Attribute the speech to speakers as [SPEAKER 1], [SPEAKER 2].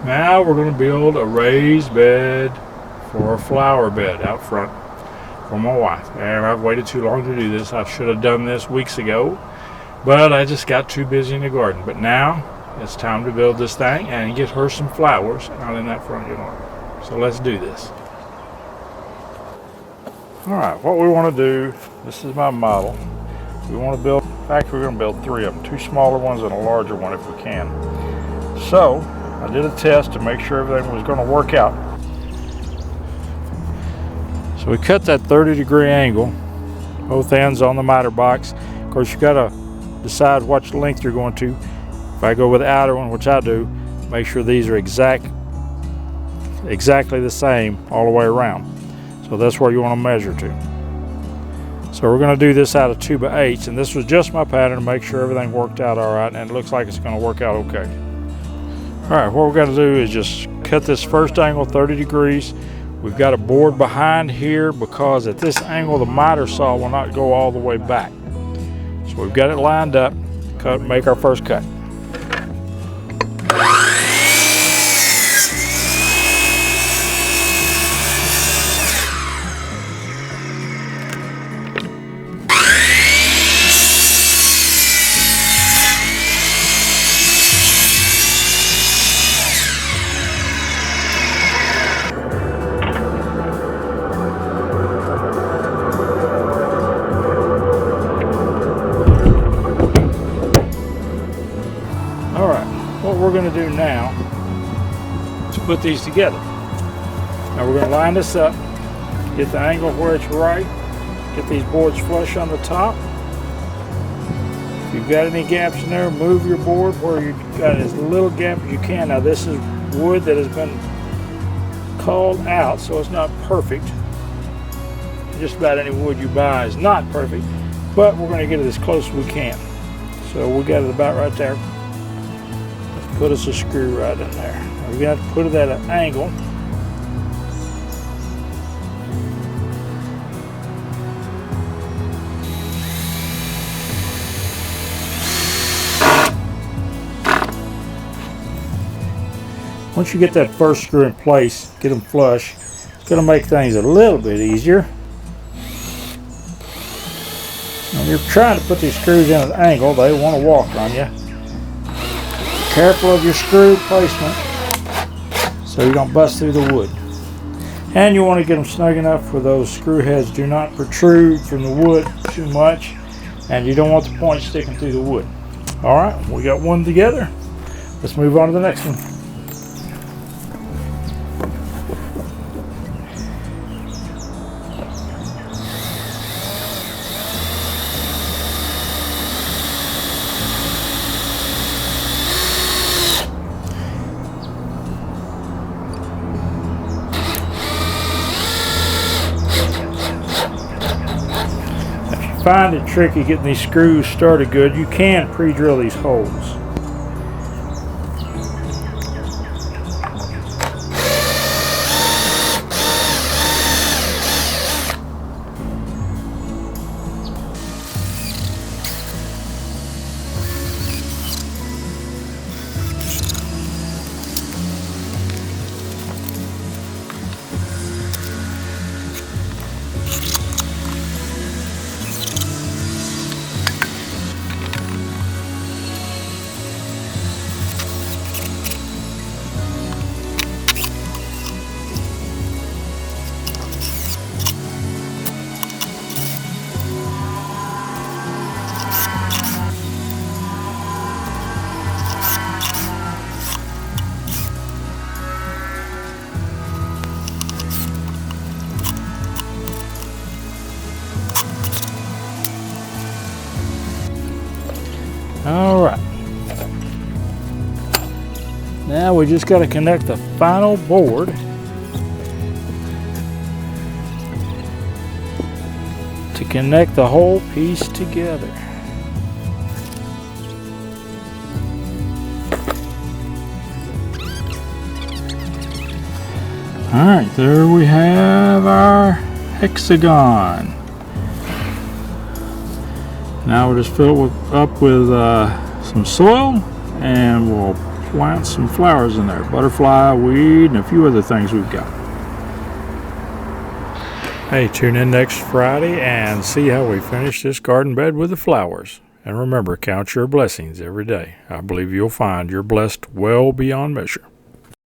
[SPEAKER 1] Now we're going to build a raised bed for a flower bed out front for my wife. And I've waited too long to do this. I should have done this weeks ago, but I just got too busy in the garden. But now it's time to build this thing and get her some flowers out in that front yard. So let's do this. Alright, what we want to do, this is my model. We want to build, in fact we're going to build 3 of them. 2 smaller ones and a larger one if we can. So I did a test to make sure everything was going to work out. So we cut that 30-degree angle, both ends on the miter box. Of course, you got to decide what length you're going to. If I go with the outer one, which I do, make sure these are exactly the same all the way around. So that's where you want to measure to. So we're going to do this out of 2x8s, and this was just my pattern to make sure everything worked out all right, and it looks like it's going to work out okay. Alright, what we're going to do is just cut this first angle 30 degrees. We've got a board behind here because at this angle the miter saw will not go all the way back. So we've got it lined up, make our first cut. What we're going to do now is put these together. Now we're going to line this up, get the angle where it's right, get these boards flush on the top. If you've got any gaps in there, move your board where you've got as little gap as you can. Now this is wood that has been culled out, so it's not perfect. Just about any wood you buy is not perfect, but we're going to get it as close as we can. So we got it about right there. Put us a screw right in there. We're going to put it at an angle. Once you get that first screw in place, get them flush, it's going to make things a little bit easier. When you're trying to put these screws in at an angle, they want to walk on you. Careful of your screw placement so you don't bust through the wood. And you want to get them snug enough where those screw heads do not protrude from the wood too much, and you don't want the point sticking through the wood. Alright, we got one together. Let's move on to the next one. Find it tricky getting these screws started good, you can pre-drill these holes. Alright, now we just got to connect the final board to connect the whole piece together. Alright, there we have our hexagon. Now we'll just fill it up with some soil, and we'll plant some flowers in there. Butterfly, weed, and a few other things we've got. Hey, tune in next Friday and see how we finish this garden bed with the flowers. And remember, count your blessings every day. I believe you'll find you're blessed well beyond measure.